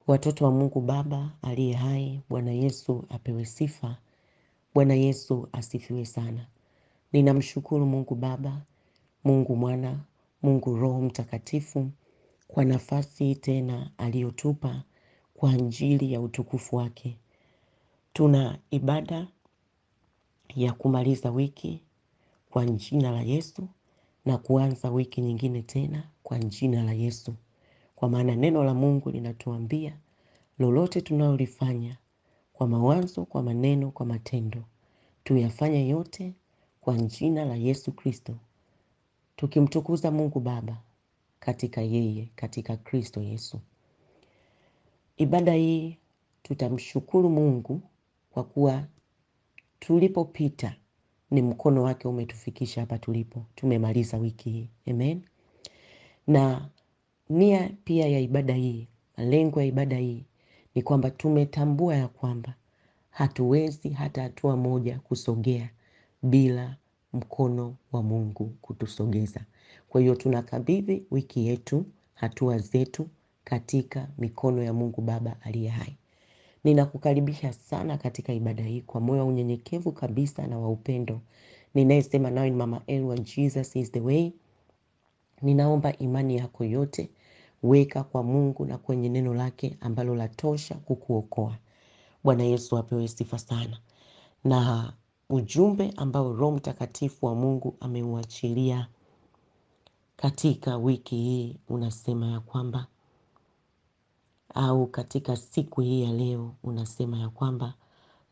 Watoto wa Mungu Baba aliye hai, Bwana Yesu apewe sifa. Bwana Yesu asifiwe sana. Ninamshukuru Mungu Baba, Mungu Mwana, Mungu Roho Mtakatifu kwa nafasi tena aliyotupa kwa ajili ya utukufu wake. Tuna ibada ya kumaliza wiki kwa jina la Yesu na kuanza wiki nyingine tena kwa jina la Yesu. Kwa maana neno la Mungu linatuambia lolote tunalolifanya kwa mawazo, kwa maneno, kwa matendo, tuyafanye yote kwa jina la Yesu Kristo, tukimtukuza Mungu Baba katika yeye, katika Kristo Yesu. Ibada hii tutamshukuru Mungu kwa kuwa tulipopita ni mkono wake umetufikisha hapa tulipo. Tumemaliza wiki hii. Amen. Na nia pia ya ibada hii, malengo ya ibada hii ni kwamba tumetambua ya kwamba hatuwezi hata hatua moja kusogea bila mkono wa Mungu kutusogeza. Kwa hiyo tunakabidhi wiki yetu, hatua zetu katika mikono ya Mungu Baba aliye hai. Ninakukaribisha sana katika ibada hii kwa moyo unyenyekevu kabisa na wa upendo. Ninayesema nawe ni Mama Elwa, Jesus is the way. Ninaomba imani yako yote weka kwa Mungu na kwenye neno lake ambalo latosha kukuokoa. Bwana Yesu apewe sifa sana. Na ujumbe ambao Roho Mtakatifu wa Mungu ameuachilia katika wiki hii unasema ya kwamba, au katika siku hii ya leo unasema ya kwamba,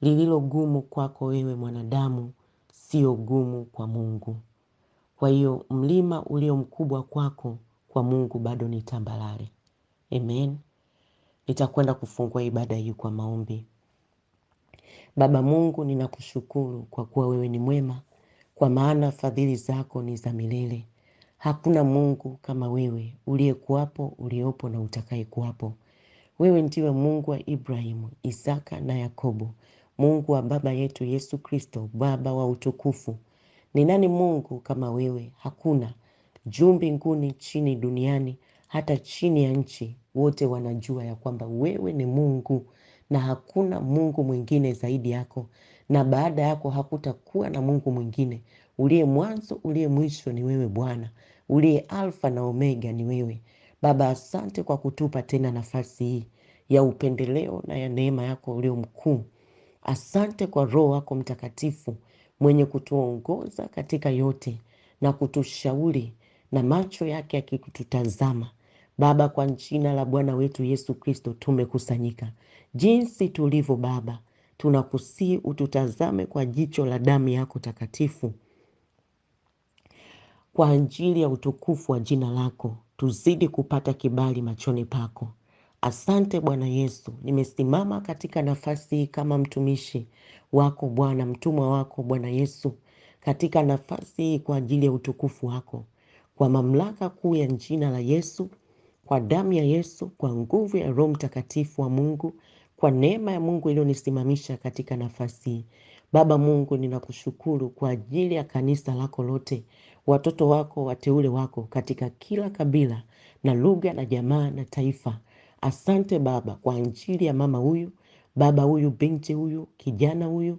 lililo gumu kwako wewe mwanadamu sio gumu kwa Mungu. Kwa hiyo mlima ulio mkubwa kwako kwa Mungu bado ni tambarare. Amen. Nitakwenda kufungua ibada hii kwa maombi. Baba Mungu, ninakushukuru kwa kuwa wewe ni mwema, kwa maana fadhili zako ni za milele. Hakuna Mungu kama wewe, uliyekuwapo, uliopo na utakaye kuwapo. Wewe ndiwe Mungu wa Ibrahimu, Isaka na Yakobo, Mungu wa baba yetu Yesu Kristo, Baba wa utukufu. Ni nani Mungu kama wewe? Hakuna. Juu mbinguni, chini duniani, hata chini ya nchi, wote wanajua ya kwamba wewe ni Mungu na hakuna Mungu mwingine zaidi yako, na baada yako hakutakuwa na Mungu mwingine. Uliye mwanzo, uliye mwisho ni wewe Bwana. Uliye Alfa na Omega ni wewe. Baba, asante kwa kutupa tena nafasi hii ya upendeleo na ya neema yako ulio mkuu. Asante kwa Roho wako Mtakatifu mwenye kutuongoza katika yote na kutushauri na macho yake yakitutazama. Baba, kwa jina la Bwana wetu Yesu Kristo tumekusanyika. Jinsi tulivyo Baba, tunakusihi ututazame kwa jicho la damu yako takatifu kwa ajili ya utukufu wa jina lako. Tuzidi kupata kibali machoni pako. Asante Bwana Yesu, nimesimama katika nafasi hii kama mtumishi wako Bwana, mtumwa wako Bwana Yesu, katika nafasi hii kwa ajili ya utukufu wako, kwa mamlaka kuu ya jina la Yesu, kwa damu ya Yesu, kwa nguvu ya Roho Mtakatifu wa Mungu, kwa neema ya Mungu iliyonisimamisha katika nafasi hii. Baba Mungu, ninakushukuru kwa ajili ya kanisa lako lote, watoto wako, wateule wako katika kila kabila na lugha na jamaa na taifa. Asante Baba kwa ajili ya mama huyu, baba huyu, binti huyu, kijana huyu,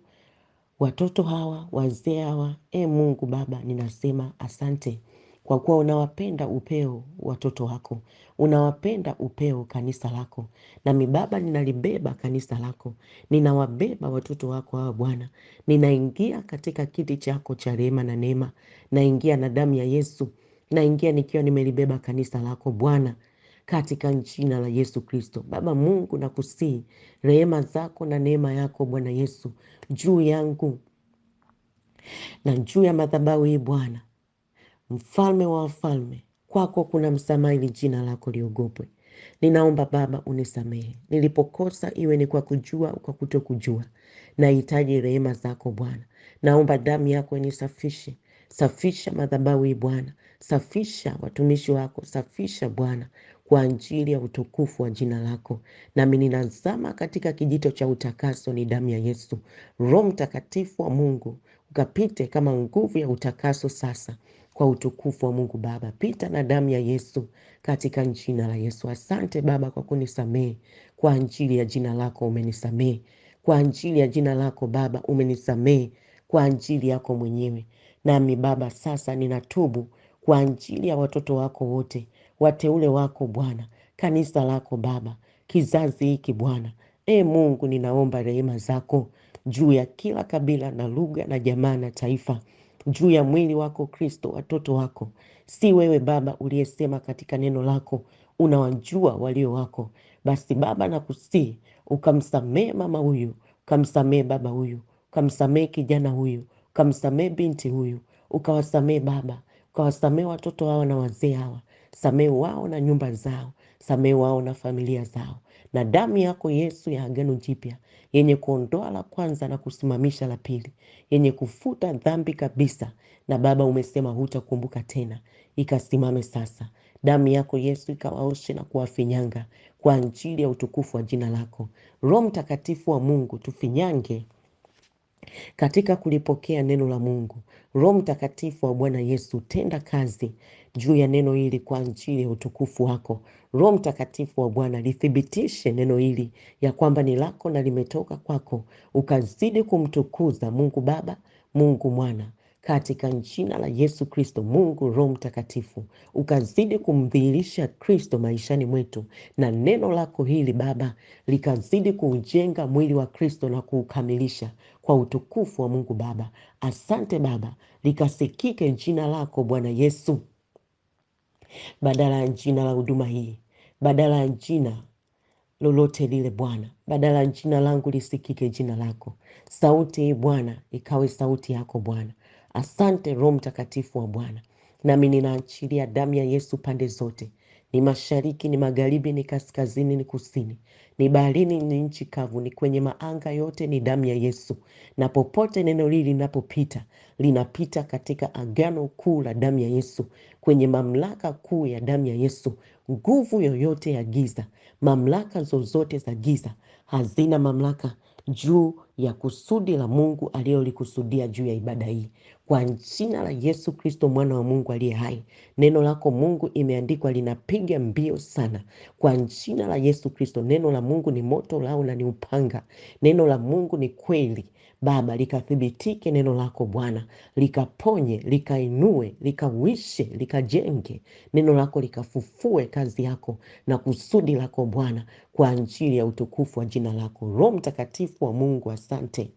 watoto hawa, wazee hawa. Mungu Baba, ninasema asante kwa kuwa unawapenda upeo watoto wako, unawapenda upeo kanisa lako. Nami Baba, ninalibeba kanisa lako, ninawabeba watoto wako hawa Bwana. Ninaingia katika kiti chako cha rehema na neema, naingia na damu ya Yesu, naingia nikiwa nimelibeba kanisa lako Bwana, katika jina la Yesu Kristo. Baba Mungu, nakusihi rehema zako na neema yako Bwana Yesu juu yangu na juu ya madhabahu hii Bwana, mfalme wa wafalme. Kwako kuna msamaha ili jina lako liogopwe. Ninaomba Baba unisamehe nilipokosa, iwe ni kwa kujua au kwa kutokujua. Nahitaji rehema zako Bwana. Naomba damu yako inisafishe. Safisha madhabahu hii Bwana, safisha watumishi wako, safisha Bwana kwa ajili ya utukufu wa jina lako. Nami ninazama katika kijito cha utakaso, ni damu ya Yesu. Roho Mtakatifu wa Mungu ukapite kama nguvu ya utakaso sasa kwa utukufu wa Mungu Baba. Pita na damu ya Yesu katika jina la Yesu. Asante Baba kwa kunisamehe. Kwa ajili ya jina lako umenisamehe. Kwa ajili ya jina lako Baba umenisamehe kwa ajili yako mwenyewe. Nami Baba sasa ninatubu kwa ajili ya watoto wako wote, wateule wako Bwana, kanisa lako Baba, kizazi hiki Bwana. Mungu, ninaomba rehema zako juu ya kila kabila na lugha na jamaa na taifa, juu ya mwili wako Kristo, watoto wako. Si wewe Baba uliyesema katika neno lako unawajua walio wako? Basi Baba nakusihi ukamsamehe mama huyu, ukamsamehe baba huyu, ukamsamehe kijana huyu, ukamsamehe binti huyu, ukawasamehe Baba, ukawasamehe watoto wao na wazee hawa, samehe wao na nyumba zao, samehe wao na familia zao, na damu yako Yesu ya agano jipya, yenye kuondoa la kwanza na kusimamisha la pili, yenye kufuta dhambi kabisa. Na Baba umesema hutakumbuka tena, ikasimame sasa. Damu yako Yesu ikawaoshe na kuwafinyanga kwa ajili ya utukufu wa jina lako. Roho Mtakatifu wa Mungu tufinyange katika kulipokea neno la Mungu. Roho Mtakatifu wa Bwana Yesu tenda kazi juu ya neno hili kwa ajili ya utukufu wako. Roho Mtakatifu wa Bwana lithibitishe neno hili ya kwamba ni lako na limetoka kwako, ukazidi kumtukuza Mungu Baba, Mungu Mwana, katika jina la Yesu Kristo. Mungu Roho Mtakatifu ukazidi kumdhihirisha Kristo maishani mwetu, na neno lako hili Baba likazidi kuujenga mwili wa Kristo na kuukamilisha kwa utukufu wa Mungu Baba. Asante Baba, likasikike jina lako Bwana Yesu, badala ya jina la huduma hii, badala ya jina lolote lile Bwana, badala ya jina langu lisikike jina lako. Sauti hii Bwana ikawe sauti yako Bwana. Asante Roho Mtakatifu wa Bwana. Nami ninaachilia damu ya Yesu pande zote, ni mashariki, ni magharibi, ni kaskazini, ni kusini, ni baharini, ni nchi kavu, ni kwenye maanga yote, ni damu ya Yesu. Na popote neno hili linapopita, linapita katika agano kuu la damu ya Yesu, kwenye mamlaka kuu ya damu ya Yesu. Nguvu yoyote ya giza, mamlaka zozote za giza hazina mamlaka juu ya kusudi la Mungu aliyolikusudia juu ya ibada hii. Kwa jina la Yesu Kristo mwana wa Mungu aliye hai, neno lako Mungu imeandikwa linapiga mbio sana. Kwa jina la Yesu Kristo, neno la Mungu ni moto lao na ni upanga. Neno la Mungu ni kweli Baba, likathibitike neno lako Bwana, likaponye, likainue, likawishe, likajenge. Neno lako likafufue kazi yako na kusudi lako Bwana, kwa ajili ya utukufu wa jina lako. Roho Mtakatifu wa Mungu, asante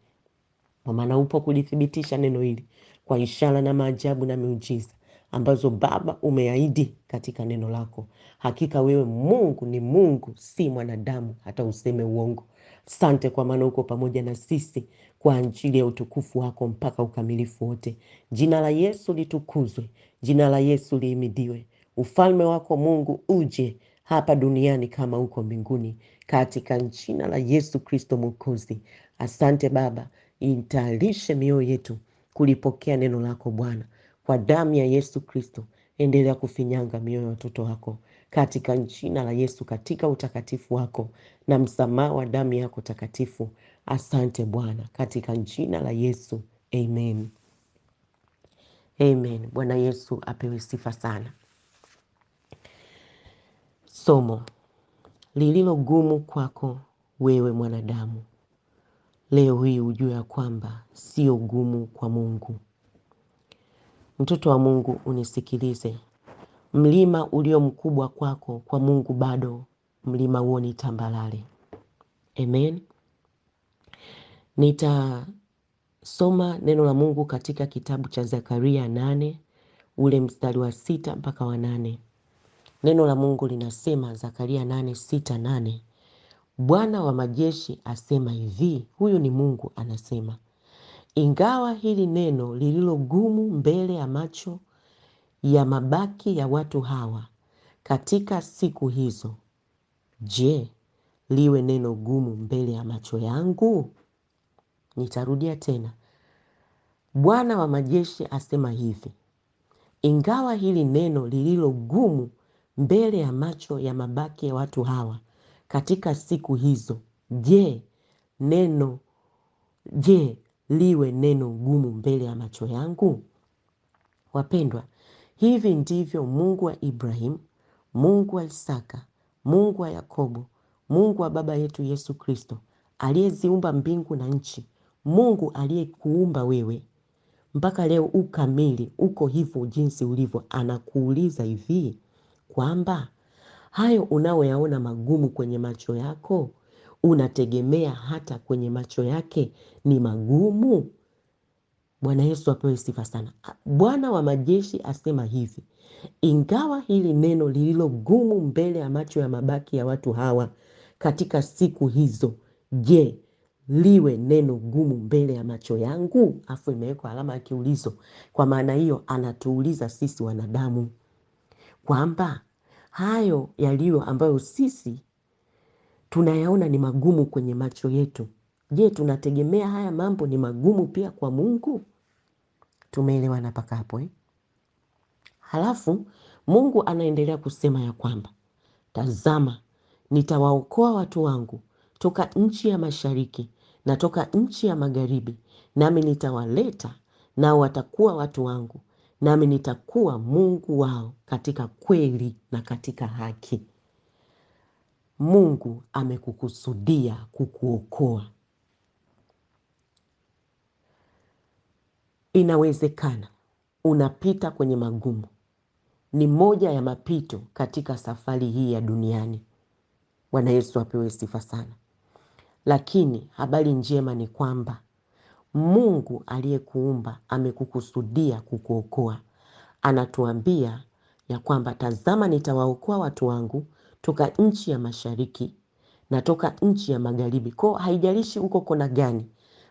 kwa maana upo kulithibitisha neno hili kwa ishara na maajabu na miujiza ambazo Baba umeahidi katika neno lako. Hakika wewe Mungu ni Mungu, si mwanadamu hata useme uongo. Asante kwa maana uko pamoja na sisi kwa ajili ya utukufu wako mpaka ukamilifu wote. Jina la Yesu litukuzwe, jina la Yesu lihimidiwe. Ufalme wako Mungu uje hapa duniani kama uko mbinguni, katika jina la Yesu Kristo Mwokozi. Asante Baba, itayarishe mioyo yetu kulipokea neno lako Bwana. Kwa damu ya Yesu Kristo, endelea kufinyanga mioyo ya watoto wako katika jina la Yesu, katika utakatifu wako na msamaha wa damu yako takatifu. Asante Bwana, katika jina la Yesu. Amen. Amen. Bwana Yesu apewe sifa sana. Somo lililo gumu kwako wewe mwanadamu, leo hii ujue ya kwamba sio gumu kwa Mungu. Mtoto wa Mungu unisikilize. Mlima ulio mkubwa kwako, kwa Mungu bado mlima huo ni tambalale. Amen. Nitasoma neno la Mungu katika kitabu cha Zakaria 8 ule mstari wa 6 mpaka wa 8. Neno la Mungu linasema, Zakaria 8:6-8, Bwana wa majeshi asema hivi, huyu ni Mungu anasema, ingawa hili neno lililo gumu mbele ya macho ya mabaki ya watu hawa katika siku hizo, je, liwe neno gumu mbele ya macho yangu? Nitarudia tena. Bwana wa majeshi asema hivi, ingawa hili neno lililo gumu mbele ya macho ya mabaki ya watu hawa katika siku hizo, je, liwe neno gumu mbele ya macho yangu? Wapendwa, Hivi ndivyo Mungu wa Ibrahimu, Mungu wa Isaka, Mungu wa Yakobo, Mungu wa baba yetu Yesu Kristo, aliyeziumba mbingu na nchi, Mungu aliyekuumba wewe mpaka leo ukamili, uko hivyo jinsi ulivyo, anakuuliza hivi kwamba hayo unaoyaona magumu kwenye macho yako, unategemea hata kwenye macho yake ni magumu? Bwana Yesu apewe sifa sana. Bwana wa majeshi asema hivi, ingawa hili neno lililo gumu mbele ya macho ya mabaki ya watu hawa katika siku hizo, je, liwe neno gumu mbele ya macho yangu? Afu imewekwa alama ya kiulizo. Kwa maana hiyo anatuuliza sisi wanadamu kwamba hayo yaliyo ambayo sisi tunayaona ni magumu kwenye macho yetu, je, tunategemea haya mambo ni magumu pia kwa Mungu? Tumeelewana mpaka hapo eh? Halafu Mungu anaendelea kusema ya kwamba, tazama, nitawaokoa watu wangu toka nchi ya mashariki na toka nchi ya magharibi, nami nitawaleta, nao watakuwa watu wangu, nami nitakuwa Mungu wao katika kweli na katika haki. Mungu amekukusudia kukuokoa. Inawezekana unapita kwenye magumu. Ni moja ya mapito katika safari hii ya duniani. Bwana Yesu apewe sifa sana. Lakini habari njema ni kwamba Mungu aliyekuumba amekukusudia kukuokoa. Anatuambia ya kwamba, tazama, nitawaokoa watu wangu toka nchi ya mashariki na toka nchi ya magharibi. Kwa haijalishi uko kona gani,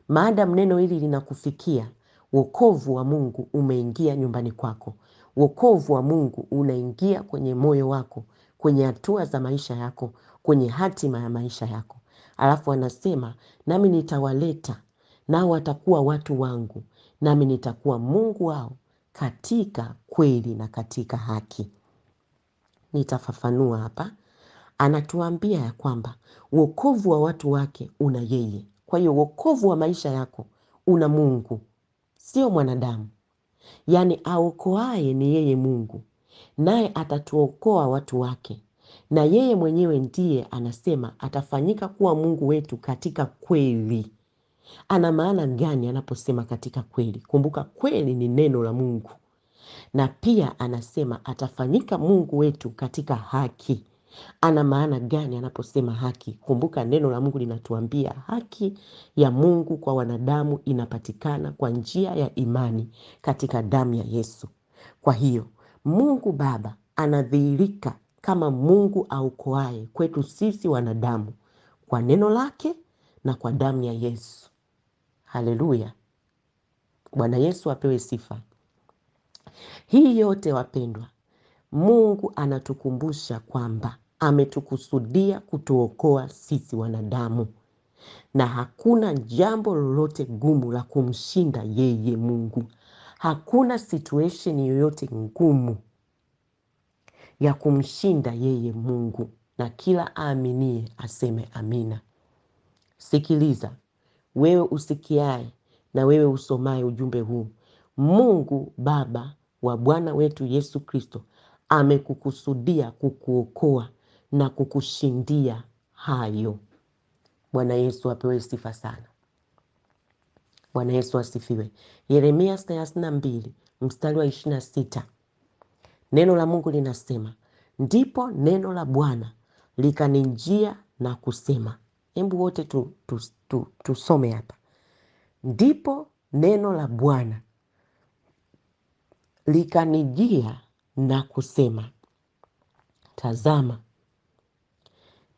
maadamu neno hili linakufikia, wokovu wa Mungu umeingia nyumbani kwako. Wokovu wa Mungu unaingia kwenye moyo wako, kwenye hatua za maisha yako, kwenye hatima ya maisha yako. Alafu anasema, nami nitawaleta, nao watakuwa watu wangu, nami nitakuwa Mungu wao katika kweli na katika haki. Nitafafanua hapa. Anatuambia ya kwamba wokovu wa watu wake una yeye. Kwa hiyo wokovu wa maisha yako una Mungu, sio mwanadamu. Yaani aokoaye ni yeye Mungu, naye atatuokoa watu wake. Na yeye mwenyewe ndiye anasema atafanyika kuwa Mungu wetu katika kweli. Ana maana gani anaposema katika kweli? Kumbuka kweli ni neno la Mungu. Na pia anasema atafanyika Mungu wetu katika haki. Ana maana gani anaposema haki? Kumbuka neno la Mungu linatuambia haki ya Mungu kwa wanadamu inapatikana kwa njia ya imani katika damu ya Yesu. Kwa hiyo Mungu Baba anadhihirika kama Mungu aokoaye kwetu sisi wanadamu kwa neno lake na kwa damu ya Yesu. Haleluya. Bwana Yesu apewe sifa. Hii yote wapendwa, Mungu anatukumbusha kwamba ametukusudia kutuokoa sisi wanadamu. Na hakuna jambo lolote gumu la kumshinda yeye Mungu. Hakuna situation yoyote ngumu ya kumshinda yeye Mungu. Na kila aaminie aseme amina. Sikiliza, wewe usikiaye na wewe usomaye ujumbe huu. Mungu Baba wa Bwana wetu Yesu Kristo amekukusudia kukuokoa na kukushindia hayo. Bwana Yesu apewe sifa sana. Bwana Yesu asifiwe. Yeremia 32 mstari wa 26. Neno la Mungu linasema, ndipo neno la Bwana likanijia na kusema. Hebu wote tusome hapa. Ndipo neno la Bwana likanijia na kusema, tazama,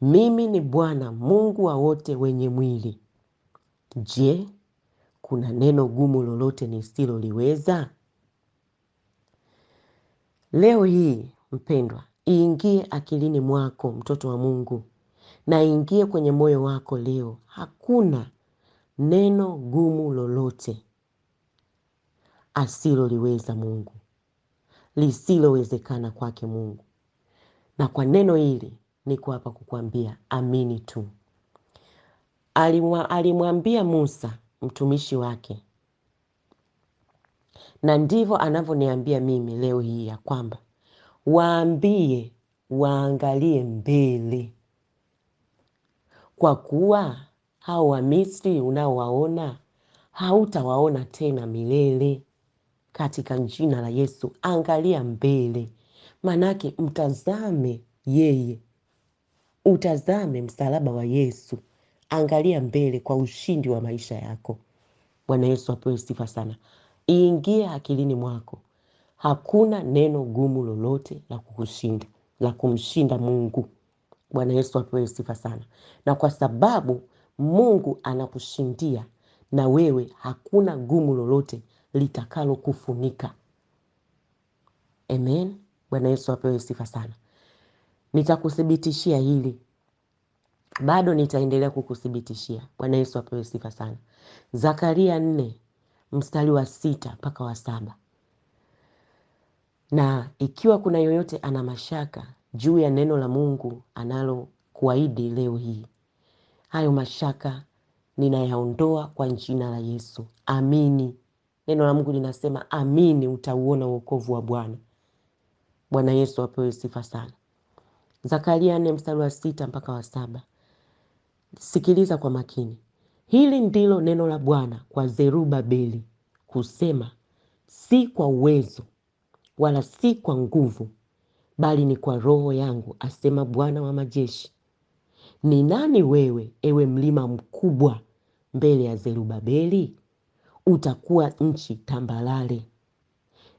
mimi ni Bwana Mungu wa wote wenye mwili. Je, kuna neno gumu lolote nisiloliweza? Leo hii mpendwa, iingie akilini mwako mtoto wa Mungu, na iingie kwenye moyo wako leo. Hakuna neno gumu lolote asiloliweza Mungu, lisilowezekana kwake Mungu. Na kwa neno hili niko hapa kukuambia amini tu. Alimwambia Musa mtumishi wake Na ndivyo anavyoniambia mimi leo hii ya kwamba waambie waangalie mbele, kwa kuwa hao Wamisri unaowaona hautawaona tena milele. Katika jina la Yesu, angalia mbele. Manake mtazame yeye, utazame msalaba wa Yesu. Angalia mbele kwa ushindi wa maisha yako. Bwana Yesu apewe sifa sana. Iingie akilini mwako, hakuna neno gumu lolote la kukushinda, la kumshinda Mungu. Bwana Yesu apewe sifa sana. Na kwa sababu Mungu anakushindia, na wewe hakuna gumu lolote litakalo kufunika. Amen. Bwana Yesu apewe sifa sana. Nitakuthibitishia hili, bado nitaendelea kukuthibitishia. Bwana Yesu apewe sifa sana. Zakaria 4 mstari wa 6 mpaka wa 7. Na ikiwa kuna yoyote ana mashaka juu ya neno la Mungu analo kuahidi leo hii, hayo mashaka ninayaondoa kwa jina la Yesu. Amini. Neno la Mungu linasema amini, utauona wokovu wa Bwana. Bwana Yesu apewe sifa sana. Zakaria 4 mstari wa 6 mpaka wa 7. Sikiliza kwa makini. Hili ndilo neno la Bwana kwa Zerubabeli kusema, si kwa uwezo wala si kwa nguvu, bali ni kwa Roho yangu, asema Bwana wa majeshi. Ni nani wewe, ewe mlima mkubwa, mbele ya Zerubabeli? Utakuwa nchi tambalale.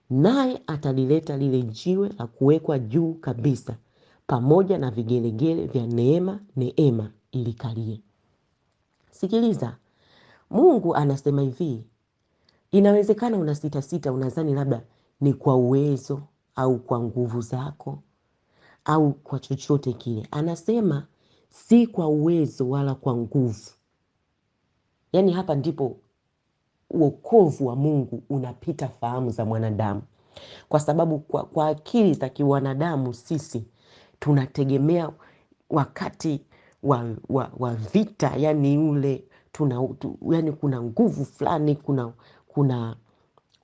Naye atalileta lile jiwe la kuwekwa juu kabisa, pamoja na vigelegele vya neema ilikalie. Sikiliza, Mungu anasema hivi. Inawezekana una sita, unadhani labda ni kwa uwezo au kwa nguvu zako au kwa chochote kile. Anasema si kwa uwezo wala kwa nguvu. Yaani hapa ndipo wokovu wa Mungu unapita fahamu za mwanadamu. Kwa sababu kwa akili za kiwanadamu sisi tunategemea wakati wa vita, yani ule yani kuna nguvu fulani, kuna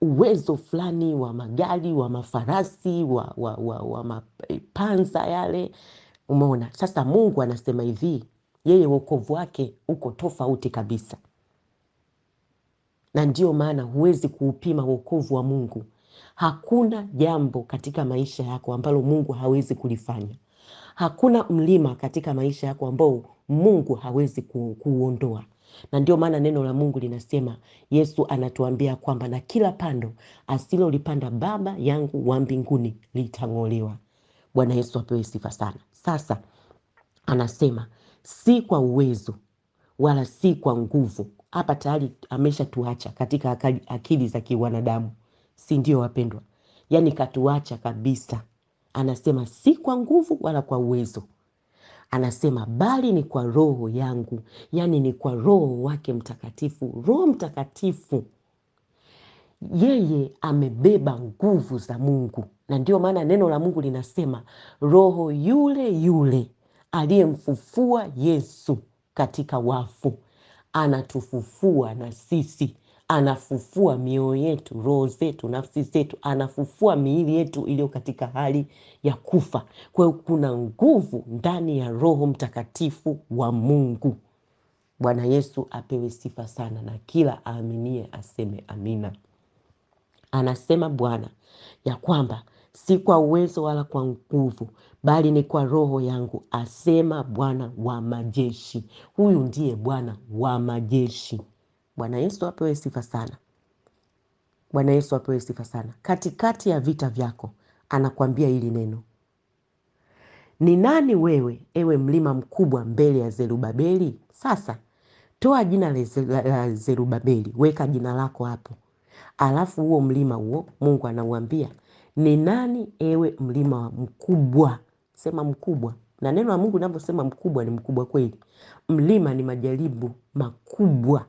uwezo fulani wa magari, wa mafarasi, wa mapanza yale. Umeona? Sasa Mungu anasema hivi, yeye wokovu wake uko tofauti kabisa. Na ndio maana huwezi kuupima wokovu wa Mungu. Hakuna jambo katika maisha yako ambalo Mungu hawezi kulifanya. Hakuna mlima katika maisha yako ambao Mungu hawezi kuuondoa. Na ndio maana neno la Mungu linasema, Yesu anatuambia kwamba na kila pando asilolipanda Baba yangu wa mbinguni litang'olewa. Bwana Yesu apewe sifa sana. Sasa anasema si kwa uwezo wala si kwa nguvu. Hapa tayari ameshatuacha katika akili za kiwanadamu. Si ndio wapendwa? Yaani katuacha kabisa. Anasema si kwa nguvu wala kwa uwezo. Anasema bali ni kwa Roho yangu. Yaani ni kwa Roho wake Mtakatifu. Roho Mtakatifu yeye amebeba nguvu za Mungu. Na ndio maana neno la Mungu linasema Roho yule yule aliyemfufua Yesu katika wafu anatufufua na sisi. Anafufua mioyo yetu, roho zetu, nafsi zetu. Anafufua miili yetu iliyo katika hali ya kufa. Kwa hiyo kuna nguvu ndani ya Roho Mtakatifu wa Mungu. Bwana Yesu apewe sifa sana, na kila aaminie aseme amina. Anasema Bwana ya kwamba si kwa uwezo wala kwa nguvu, bali ni kwa Roho yangu, asema Bwana wa majeshi. Huyu ndiye Bwana wa majeshi. Bwana Yesu apewe sifa sana. Bwana Yesu apewe sifa sana. Katikati ya vita vyako anakuambia hili neno. Ni nani wewe, ewe mlima mkubwa, mbele ya Zerubabeli? Sasa toa jina la Zerubabeli, weka jina lako hapo. Alafu huo mlima huo Mungu anauambia, ni nani ewe mlima mkubwa? Sema mkubwa. Na neno la Mungu linaposema mkubwa ni mkubwa kweli. Mlima ni majaribu makubwa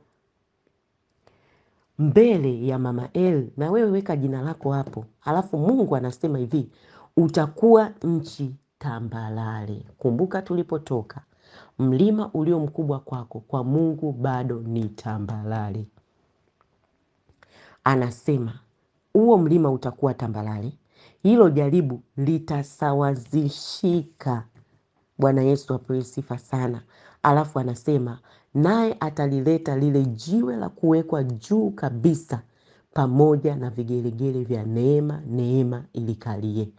mbele ya Mama El, na wewe weka jina lako hapo. Alafu Mungu anasema hivi, utakuwa nchi tambalale. Kumbuka tulipotoka. Mlima ulio mkubwa kwako, kwa Mungu bado ni tambalale. Anasema huo mlima utakuwa tambalale, hilo jaribu litasawazishika. Bwana Yesu apewe sifa sana. Alafu anasema naye atalileta lile jiwe la kuwekwa juu kabisa, pamoja na vigelegele vya neema, neema ilikalie.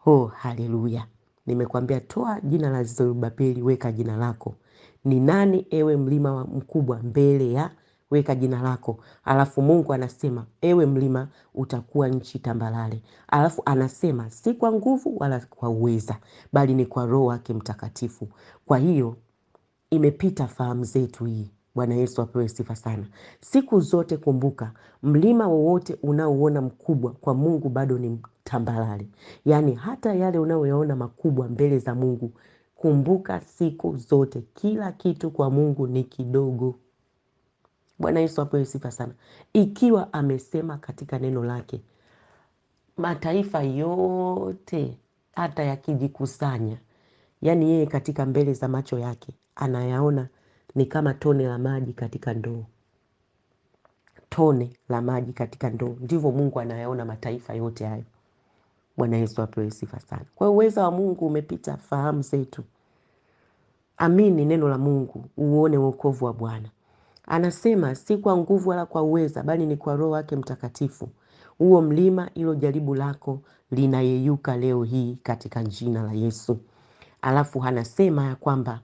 Oh, haleluya. Nimekwambia toa jina la Zerubabeli, weka jina lako. Ni nani ewe mlima mkubwa mbele ya weka jina lako. Alafu Mungu anasema ewe mlima utakuwa nchi tambalale. Alafu anasema si kwa nguvu wala kwa uweza, bali ni kwa Roho wake Mtakatifu. Kwa hiyo imepita fahamu zetu hii. Bwana Yesu apewe sifa sana. Siku zote kumbuka, mlima wowote unaoona mkubwa kwa Mungu bado ni tambalale. Yaani hata yale unayoyaona makubwa mbele za Mungu, kumbuka siku zote kila kitu kwa Mungu ni kidogo. Bwana Yesu apewe sifa sana. Ikiwa amesema katika neno lake, mataifa yote hata yakijikusanya, yaani yeye katika mbele za macho yake anayaona ni kama tone la maji katika ndoo. Tone la maji katika ndoo. Ndivyo Mungu anayaona mataifa yote hayo. Bwana Yesu apewe sifa sana. Kwa hiyo uweza wa Mungu umepita fahamu zetu. Amini neno la Mungu, uone wokovu wa Bwana. Anasema si kwa nguvu wala kwa uweza, bali ni kwa Roho wake Mtakatifu. Huo mlima, hilo jaribu lako linayeyuka leo hii katika jina la Yesu. Alafu anasema ya kwamba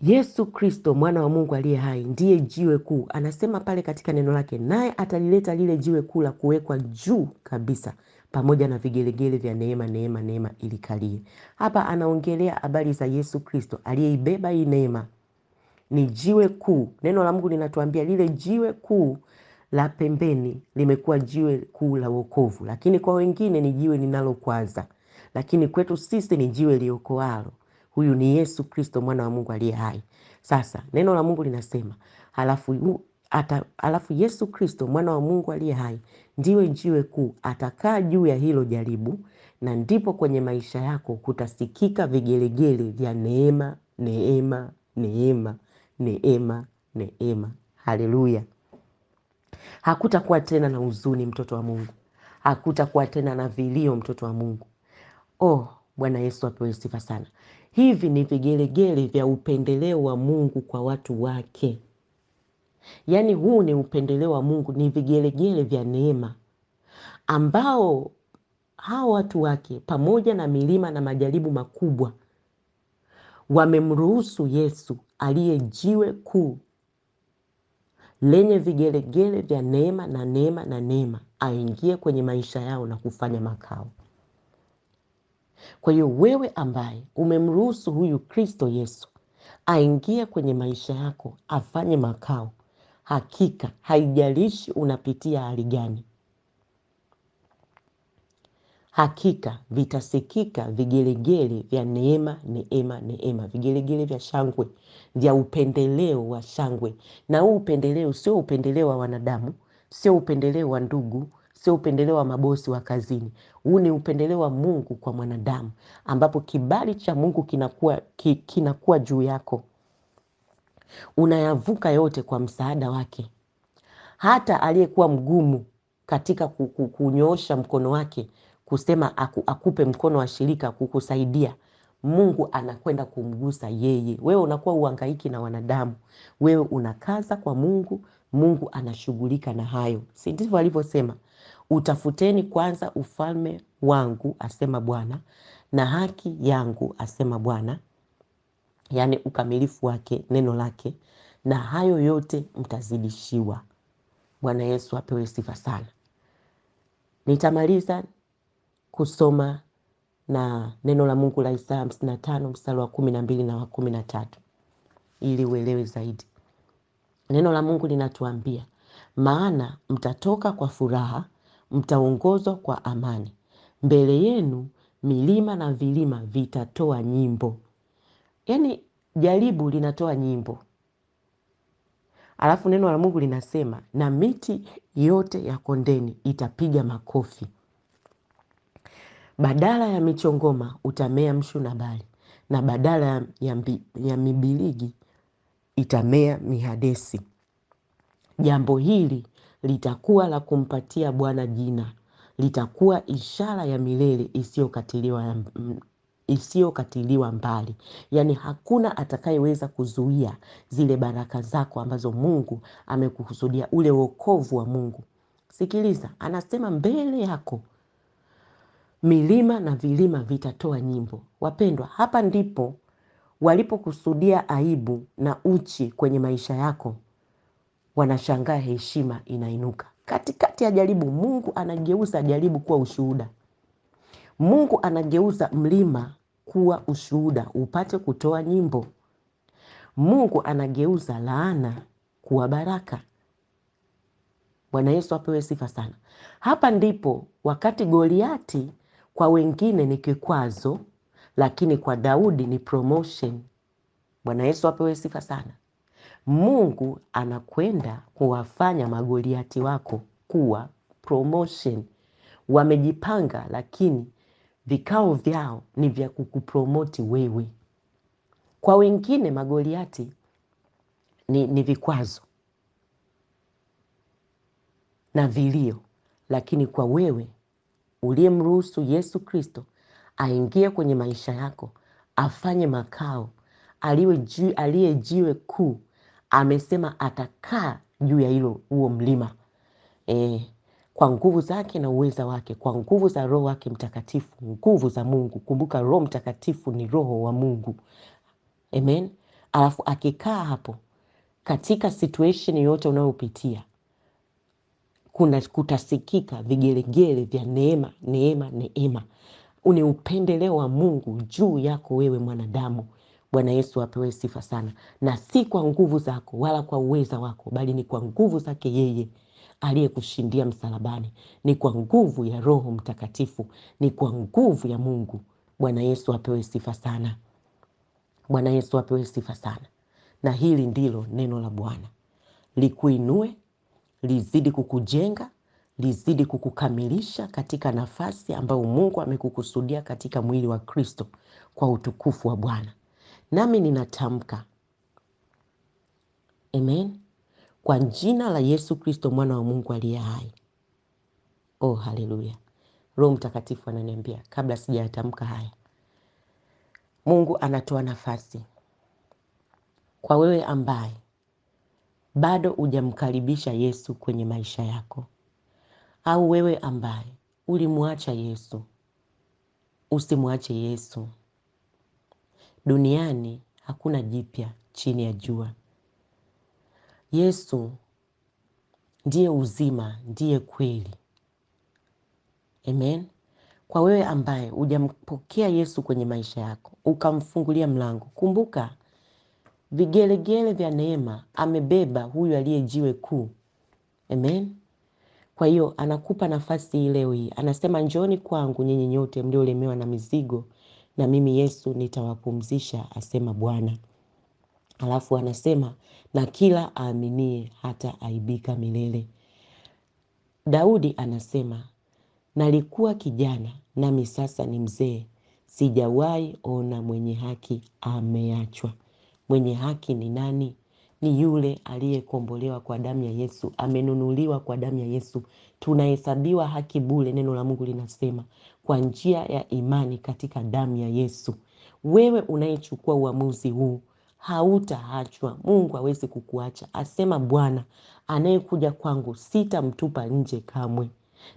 Yesu Kristo mwana wa Mungu aliye hai ndiye jiwe kuu. Anasema pale katika neno lake, naye atalileta lile jiwe kuu la kuwekwa juu kabisa, pamoja na vigelegele vya neema, neema, neema ilikalie. Hapa anaongelea habari za Yesu Kristo aliyeibeba hii neema. Ni jiwe kuu. Neno la Mungu linatuambia lile jiwe kuu la pembeni limekuwa jiwe kuu la wokovu, lakini kwa wengine ni jiwe linalokwaza, lakini kwetu sisi ni jiwe liokoalo. Huyu ni Yesu Kristo mwana wa Mungu aliye hai. Sasa neno la Mungu linasema alafu Yesu Kristo mwana wa Mungu aliye hai ndiwe jiwe kuu, atakaa juu ya hilo jaribu, na ndipo kwenye maisha yako kutasikika vigelegele vya neema, neema, neema, neema, neema. Haleluya. Hakutakuwa tena na huzuni, mtoto wa Mungu. Hakutakuwa tena na vilio, mtoto wa Mungu. Oh, Bwana Yesu apewe sifa sana. Hivi ni vigelegele vya upendeleo wa Mungu kwa watu wake. Yaani huu ni upendeleo wa Mungu, ni vigelegele vya neema ambao hao watu wake pamoja na milima na majaribu makubwa wamemruhusu Yesu aliye jiwe kuu lenye vigelegele vya neema na neema na neema aingie kwenye maisha yao na kufanya makao. Kwa hiyo wewe ambaye umemruhusu huyu Kristo Yesu aingie kwenye maisha yako afanye makao, hakika haijalishi unapitia hali gani, hakika vitasikika vigelegele vya neema, neema, neema, vigelegele vya shangwe, vya upendeleo wa shangwe. Na huu upendeleo sio upendeleo wa wanadamu, sio upendeleo wa ndugu, sio upendeleo wa mabosi wa kazini. Huu ni upendeleo wa Mungu kwa mwanadamu, ambapo kibali cha Mungu kinakuwa juu yako. Unayavuka yote kwa msaada wake. Hata aliyekuwa mgumu katika kunyoosha mkono wake kusema akupe mkono wa shirika kukusaidia, Mungu anakwenda kumgusa yeye. Wewe unakuwa uhangaiki na wanadamu, wewe unakaza kwa Mungu, Mungu anashughulika na hayo. Si ndivyo alivyosema? Utafuteni kwanza ufalme wangu, asema Bwana, na haki yangu, asema Bwana, yaani ukamilifu wake, neno lake, na hayo yote mtazidishiwa. Bwana Yesu apewe sifa sana. Nitamaliza kusoma na neno la Mungu la Isaya 55 mstari wa 12 na wa 13 ili uelewe zaidi. Neno la Mungu linatuambia, maana mtatoka kwa furaha, mtaongozwa kwa amani. Mbele yenu milima na vilima vitatoa nyimbo. Yaani jaribu linatoa nyimbo. Alafu neno la Mungu linasema, na miti yote ya kondeni itapiga makofi. Badala ya michongoma utamea mshunabali, na badala ya mibiligi itamea mihadesi. Jambo hili litakuwa la kumpatia Bwana jina, litakuwa ishara ya milele isiyokatiliwa mbali. Yaani hakuna atakayeweza kuzuia zile baraka zako ambazo Mungu amekukusudia, ule wokovu wa Mungu. Sikiliza, anasema mbele yako milima na vilima vitatoa nyimbo. Wapendwa, hapa ndipo walipokusudia aibu na uchi kwenye maisha yako, wanashangaa heshima inainuka. Katikati ya jaribu, Mungu anageuza jaribu kuwa ushuhuda. Mungu anageuza mlima kuwa ushuhuda, upate kutoa nyimbo. Mungu anageuza laana kuwa baraka. Bwana Yesu apewe sifa sana. Hapa ndipo wakati Goliati kwa wengine ni kikwazo, lakini kwa Daudi ni promotion. Bwana Yesu apewe sifa sana. Mungu anakwenda kuwafanya magoliati wako kuwa promotion. Wamejipanga, lakini vikao vyao ni vya kukupromoti wewe. Kwa wengine magoliati ni vikwazo na vilio, lakini kwa wewe uliyemruhusu Yesu Kristo aingie kwenye maisha yako, afanye makao, aliye jiwe kuu, amesema atakaa juu ya huo mlima. Kwa nguvu zake na uweza wake, kwa nguvu za Roho wake Mtakatifu, nguvu za Mungu. Kumbuka Roho Mtakatifu ni Roho wa Mungu. Amen. Alafu akikaa hapo, katika situation yote unayopitia, kutasikika vigelegele vya neema, neema, neema. Ni upendeleo wa Mungu juu yako wewe mwanadamu. Bwana Yesu apewe sifa sana. Na si kwa nguvu zako wala kwa uweza wako, bali ni kwa nguvu zake yeye aliyekushindia msalabani. Ni kwa nguvu ya Roho Mtakatifu, ni kwa nguvu ya Mungu. Bwana Yesu apewe sifa sana. Bwana Yesu apewe sifa sana. Na hili ndilo neno la Bwana. Likuinue, lizidi kukujenga, lizidi kukukamilisha katika nafasi ambayo Mungu amekukusudia katika mwili wa Kristo, kwa utukufu wa Bwana. Nami ninatamka, amen, kwa jina la Yesu Kristo mwana wa Mungu aliye hai. Oh, haleluya. Roho Mtakatifu ananiambia kabla sijatamka haya, Mungu anatoa nafasi kwa wewe ambaye bado hujamkaribisha Yesu kwenye maisha yako, au wewe ambaye ulimwacha Yesu. Usimwache Yesu. Duniani hakuna jipya chini ya jua. Yesu ndiye uzima, ndiye kweli. Amen. Kwa wewe ambaye hujampokea Yesu kwenye maisha yako, ukamfungulia mlango, kumbuka vigelegele vya neema amebeba huyu aliye jiwe kuu. Amen. Kwa hiyo anakupa nafasi hii leo hii. Anasema njooni kwangu nyinyi nyote mliolemewa na mizigo, na mimi Yesu nitawapumzisha, asema Bwana. Alafu anasema na kila aaminie hata aibika milele. Daudi anasema nalikuwa kijana nami sasa ni mzee, sijawahi ona mwenye haki ameachwa. Mwenye haki ni nani? Ni yule aliyekombolewa kwa damu ya Yesu, amenunuliwa kwa damu ya Yesu. Tunahesabiwa haki bure, neno la Mungu linasema, kwa njia ya imani katika damu ya Yesu. Wewe unayechukua uamuzi huu, hautaachwa. Mungu hawezi kukuacha. Asema Bwana, anayekuja kwangu sitamtupa nje kamwe,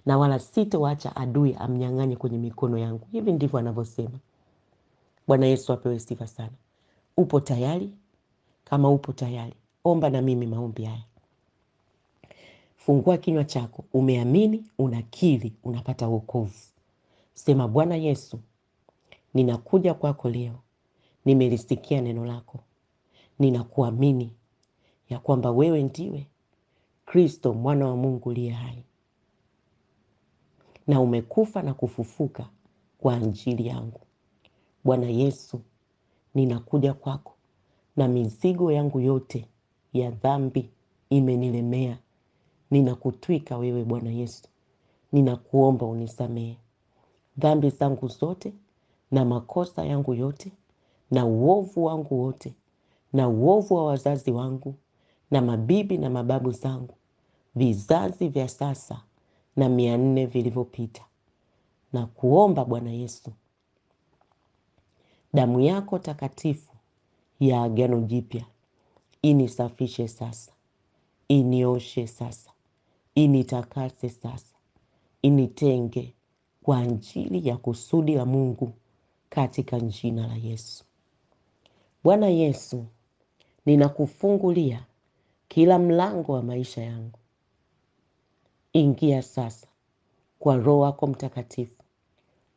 na wala sitaacha adui amnyang'anye kwenye mikono yangu. Hivi ndivyo anavyosema. Bwana Yesu apewe sifa sana. Upo tayari? Kama upo tayari, omba na mimi maombi haya. Fungua kinywa chako, umeamini, unakiri, unapata wokovu. Sema, Bwana Yesu, ninakuja kwako leo, nimelisikia neno lako. Ninakuamini ya kwamba wewe ndiwe Kristo mwana wa Mungu aliye hai, na umekufa na kufufuka kwa ajili yangu. Bwana Yesu, ninakuja kwako na mizigo yangu yote ya dhambi imenilemea. Ninakutwika wewe Bwana Yesu. Ninakuomba unisamehe dhambi zangu zote na makosa yangu yote na uovu wangu wote na uovu wa wazazi wangu na mabibi na mababu zangu. vizazi vya sasa na 400 vilivyopita, na kuomba Bwana Yesu, damu yako takatifu ya agano jipya inisafishe sasa, inioshe sasa, initakase sasa, initenge kwa ajili ya kusudi la Mungu katika jina la Yesu. Bwana Yesu, ninakufungulia kila mlango wa maisha yangu. Ingia sasa kwa Roho wako Mtakatifu,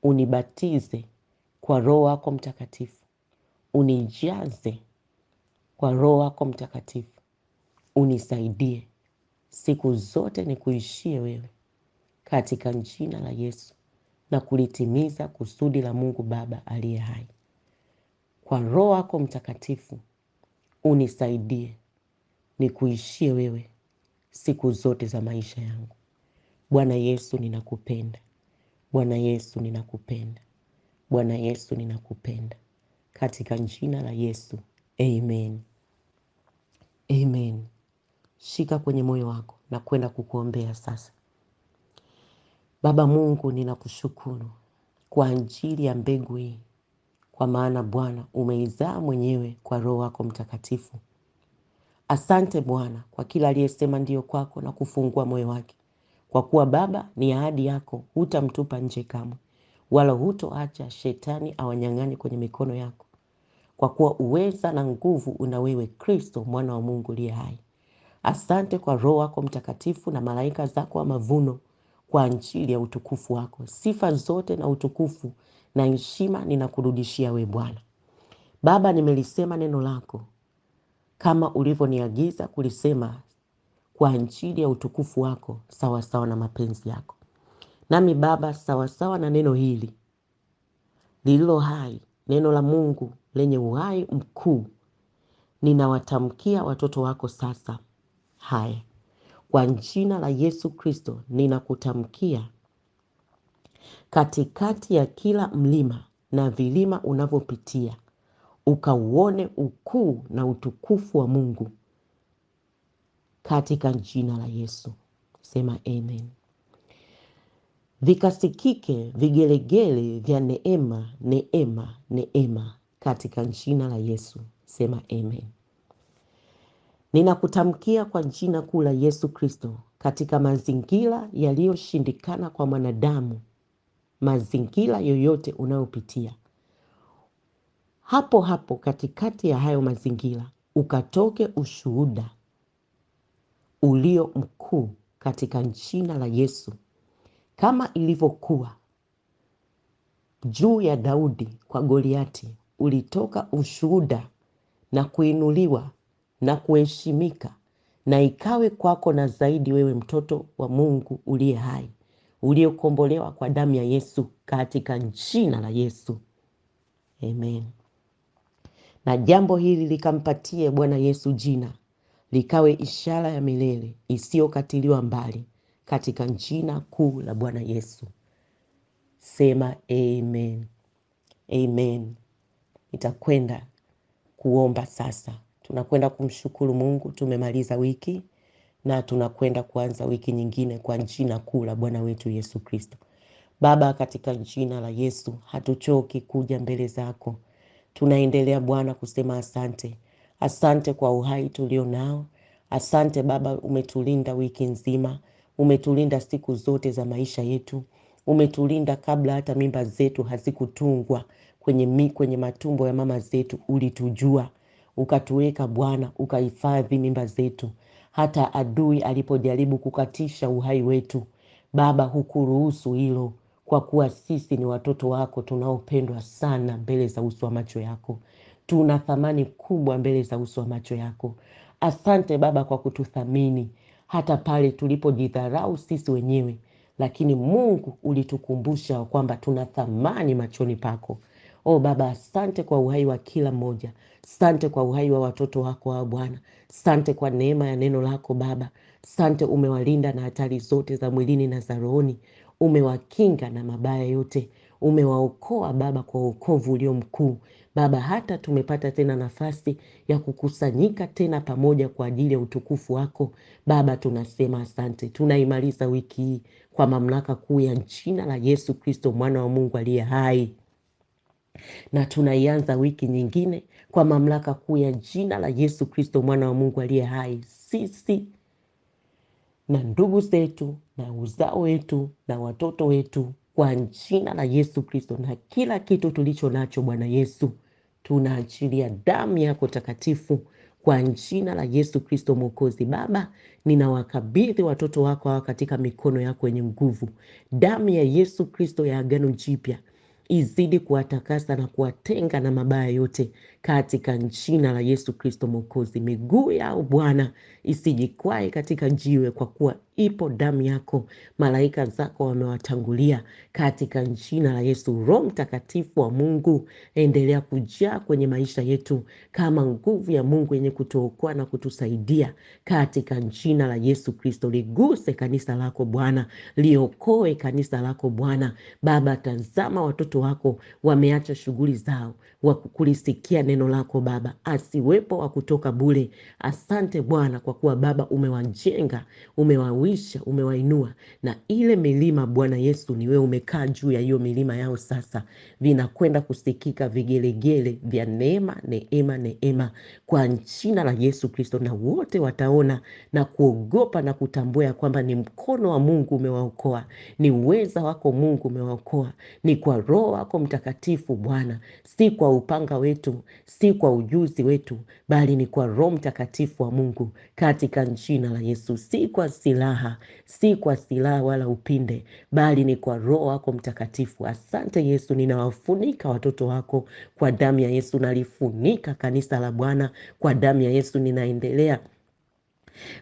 unibatize kwa Roho wako Mtakatifu, unijaze kwa Roho wako Mtakatifu, unisaidie siku zote nikuishie wewe katika jina la Yesu, na kulitimiza kusudi la Mungu Baba aliye hai. Kwa Roho wako Mtakatifu unisaidie nikuishie wewe siku zote za maisha yangu. Bwana Yesu, ninakupenda. Bwana Yesu, ninakupenda. Bwana Yesu, ninakupenda. Katika jina la Yesu. Amen. Amen. Shika kwenye moyo wako na kwenda kukuombea sasa. Baba Mungu, ninakushukuru kwa ajili ya mbegu hii, kwa maana Bwana umeizaa mwenyewe kwa Roho wako Mtakatifu. Asante Bwana kwa kila aliyesema ndio kwako na kufungua moyo wake, kwa kuwa Baba ni ahadi yako, hutamtupa nje kamwe, wala hutoacha shetani awanyang'anye kwenye mikono yako, kwa kuwa uweza na nguvu una wewe Kristo mwana wa Mungu aliye hai. Asante kwa Roho wako Mtakatifu na malaika zako wa mavuno kwa ajili ya utukufu wako. Sifa zote na utukufu na heshima ninakurudishia we Bwana. Baba, nimelisema neno lako kama ulivyoniagiza kulisema kwa ajili ya utukufu wako, sawa sawa na mapenzi yako. Nami Baba, sawa sawa na neno hili lililo hai, neno la Mungu lenye uhai mkuu, ninawatamkia watoto wako sasa haya. Kwa jina la Yesu Kristo ninakutamkia, katikati ya kila mlima na vilima unavyopitia, ukauone ukuu na utukufu wa Mungu katika jina la Yesu. Sema amen. Vikasikike vigelegele vya neema, neema, neema katika jina la Yesu. Sema amen. Ninakutamkia kwa jina kuu la Yesu Kristo, katika mazingira yaliyoshindikana kwa mwanadamu, mazingira yoyote unayopitia, hapo hapo katikati ya hayo mazingira ukatoke ushuhuda ulio mkuu katika jina la Yesu, kama ilivyokuwa juu ya Daudi kwa Goliati. Ulitoka ushuhuda na kuinuliwa na kuheshimika, na ikawe kwako na zaidi, wewe mtoto wa Mungu uliye hai, uliokombolewa kwa damu ya Yesu, katika jina la Yesu. Amen. Na jambo hili likampatie Bwana Yesu jina, likawe ishara ya milele isiyokatiliwa mbali, katika jina kuu la Bwana Yesu. Sema amen. Amen. Nitakwenda kuomba sasa. Tunakwenda kumshukuru Mungu. Tumemaliza wiki na tunakwenda kuanza wiki nyingine kwa jina kuu la Bwana wetu Yesu Kristo. Baba, katika jina la Yesu, hatuchoki kuja mbele zako. Tunaendelea Bwana kusema asante. Asante kwa uhai tulio nao. Asante Baba, umetulinda wiki nzima. Umetulinda siku zote za maisha yetu. Umetulinda kabla hata mimba zetu hazikutungwa kwenye matumbo ya mama zetu. Ulitujua, ukatuweka Bwana, ukahifadhi mimba zetu. Hata adui alipojaribu kukatisha uhai wetu, Baba, hukuruhusu hilo, kwa kuwa sisi ni watoto wako tunaopendwa sana mbele za uso wa macho yako. Tuna thamani kubwa mbele za uso wa macho yako. Asante Baba kwa kututhamini hata pale tulipojidharau sisi wenyewe, lakini Mungu ulitukumbusha kwamba tuna thamani machoni pako. Baba, asante kwa uhai wa kila mmoja. Asante kwa uhai wa watoto wako wa Bwana. Asante kwa neema ya neno lako Baba. Asante, umewalinda na hatari zote za mwilini na za rohoni. Umewakinga na mabaya yote. Umewaokoa Baba kwa wokovu ulio mkuu. Baba, hata tumepata tena nafasi ya kukusanyika tena pamoja kwa ajili ya utukufu wako. Baba, tunasema asante. Tunaimaliza wiki hii kwa mamlaka kuu ya jina la Yesu Kristo, mwana wa Mungu aliye hai, na tunaianza wiki nyingine kwa mamlaka kuu ya jina la Yesu Kristo, mwana wa Mungu aliye hai. Sisi na ndugu zetu na uzao wetu na watoto wetu, kwa jina la Yesu Kristo, na kila kitu tulicho nacho, Bwana Yesu, tunaachilia damu yako takatifu kwa jina la Yesu Kristo Mwokozi. Baba, ninawakabidhi watoto wako hawa katika mikono yako yenye nguvu. Damu ya Yesu Kristo ya agano jipya izidi kuwatakasa na kuwatenga na mabaya yote katika jina la Yesu Kristo Mwokozi. Miguu yao Bwana isijikwae katika jiwe, kwa kuwa ipo damu yako. Malaika zako wamewatangulia katika jina la Yesu. Roho Mtakatifu wa Mungu, endelea kujaa kwenye maisha yetu kama nguvu ya Mungu yenye kutuokoa na kutusaidia katika jina la Yesu Kristo. Liguse kanisa lako Bwana, liokoe kanisa lako Bwana. Baba, tazama watoto wako wameacha shughuli zao wa kulisikia neno lako Baba, asiwepo wa kutoka bure. Asante Bwana, kwa kuwa Baba umewajenga, umewawisha, umewainua, na ile milima Bwana Yesu ni wewe umekaa juu ya hiyo milima yao. Sasa vinakwenda kusikika vigelegele vya neema, neema, neema kwa jina la Yesu Kristo, na wote wataona na kuogopa na kutambua ya kwamba ni mkono wa Mungu umewaokoa, ni uweza wako Mungu umewaokoa, ni kwa Roho wako Mtakatifu Bwana, si kwa upanga wetu, si kwa ujuzi wetu, bali ni kwa Roho Mtakatifu wa Mungu katika jina la Yesu. Si kwa silaha, si kwa silaha wala upinde, bali ni kwa Roho wako Mtakatifu. Asante Yesu, ninawafunika watoto wako kwa damu ya Yesu, nalifunika kanisa la Bwana kwa damu ya Yesu. Ninaendelea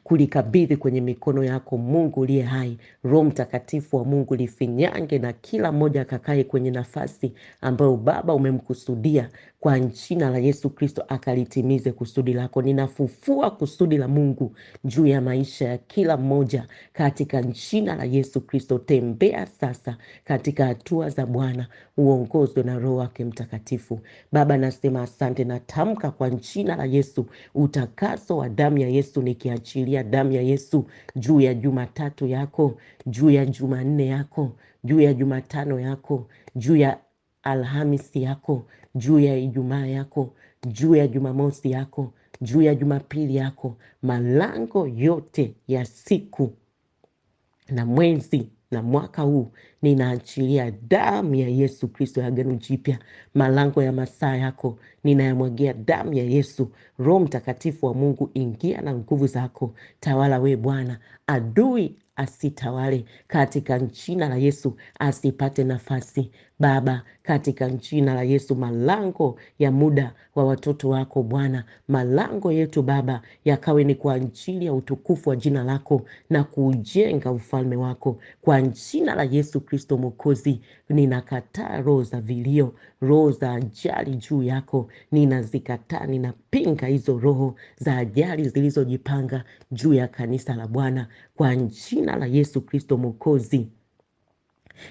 kulikabidhi kwenye mikono yako Mungu uliye hai. Roho Mtakatifu wa Mungu lifinyange na kila mmoja akakae kwenye nafasi ambayo Baba umemkusudia kwa jina la Yesu Kristo, akalitimize kusudi lako. Ninafufua kusudi la Mungu juu ya maisha ya kila mmoja katika jina la Yesu Kristo. Tembea sasa katika hatua za Bwana, uongozwe na Roho wake Mtakatifu. Baba, nasema asante, natamka kwa jina la Yesu utakaso wa damu ya Yesu, nikiachilia damu ya Yesu juu ya Jumatatu yako, juu ya Jumanne yako, juu ya Jumatano yako, juu ya Alhamisi yako, juu ya Ijumaa yako, juu ya Jumamosi yako, juu ya Jumapili yako, malango yote ya siku na mwezi na mwaka huu ninaachilia damu ya Yesu Kristo ya agano jipya. Malango ya masaa yako ninayamwagia damu ya Yesu. Roho Mtakatifu wa Mungu, ingia na nguvu zako, tawala we Bwana. Adui asitawale katika jina la Yesu, asipate nafasi Baba, katika jina la Yesu. Malango ya muda wa watoto wako Bwana, malango yetu Baba yakawe ni kwa ajili ya utukufu wa jina lako na kujenga ufalme wako kwa jina la Yesu Kristo Mwokozi. Ninakataa roho za vilio, roho za ajali juu yako, ninazikataa. Ninapinga hizo roho za ajali zilizojipanga juu ya kanisa la Bwana kwa jina la Yesu Kristo Mwokozi.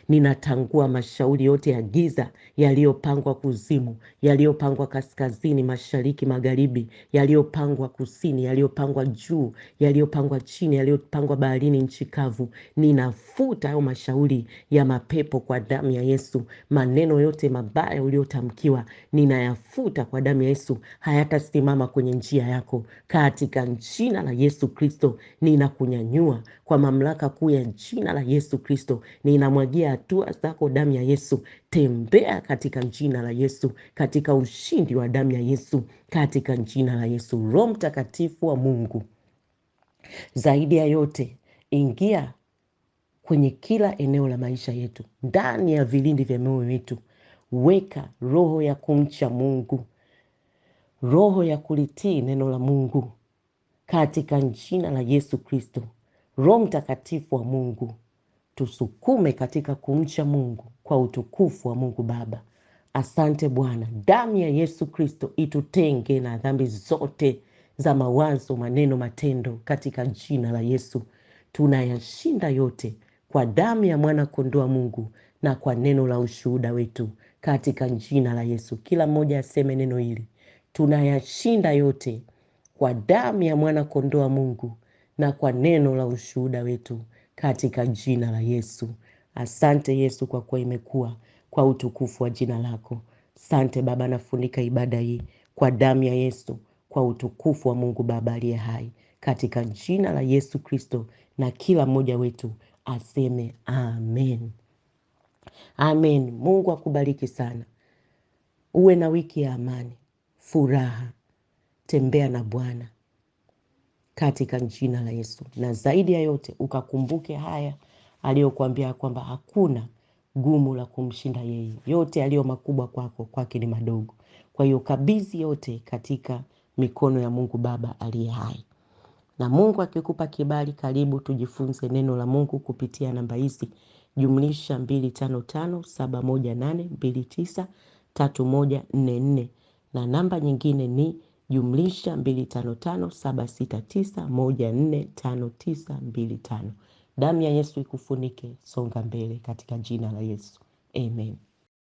Ninatangua mashauri yote ya giza yaliyopangwa kuzimu, yaliyopangwa kaskazini, mashariki, magharibi, yaliyopangwa kusini, yaliyopangwa juu, yaliyopangwa chini, yaliyopangwa baharini, nchi kavu. Ninafuta hayo mashauri ya mapepo kwa damu ya Yesu. Maneno yote mabaya uliotamkiwa ninayafuta kwa damu ya Yesu, hayatasimama kwenye njia yako katika jina la Yesu Kristo. Ninakunyanyua kwa mamlaka kuu ya jina la Yesu Kristo. Ninamwagia hatua zako damu ya Yesu. Tembea katika jina la Yesu, katika ushindi wa damu ya Yesu, katika jina la Yesu. Roho Mtakatifu wa Mungu, zaidi ya yote, ingia kwenye kila eneo la maisha yetu, ndani ya vilindi vya mioyo yetu. Weka roho ya kumcha Mungu, roho ya kulitii neno la Mungu katika jina la Yesu Kristo. Roho Mtakatifu wa Mungu, tusukume katika kumcha Mungu kwa utukufu wa Mungu Baba. Asante Bwana, damu ya Yesu Kristo itutenge na dhambi zote za mawazo, maneno, matendo katika jina la Yesu. Tunayashinda yote kwa damu ya mwana kondoo wa Mungu na kwa neno la ushuhuda wetu katika jina la Yesu. Kila mmoja aseme neno hili: tunayashinda yote kwa damu ya mwana kondoo wa Mungu na kwa neno la ushuhuda wetu, katika jina la Yesu. Asante Yesu kwa kuwa imekuwa kwa utukufu wa jina lako. Asante Baba, nafunika ibada hii kwa damu ya Yesu, kwa utukufu wa Mungu Baba aliye hai, katika jina la Yesu Kristo, na kila mmoja wetu aseme amen. Amen. Mungu akubariki sana. Uwe na wiki ya amani, furaha. Tembea na Bwana katika jina la Yesu. Na zaidi ya yote ukakumbuke haya aliyokuambia kwamba hakuna gumu la kumshinda yeye. Yote aliyo makubwa kwako, kwake ni madogo. Kwa hiyo kabidhi yote katika mikono ya Mungu Baba aliye hai. Na Mungu akikupa kibali, karibu tujifunze neno la Mungu kupitia namba hizi: +255 718293144, na namba nyingine ni +255 769145925. Damu ya Yesu ikufunike. Songa mbele katika jina la Yesu. Amen.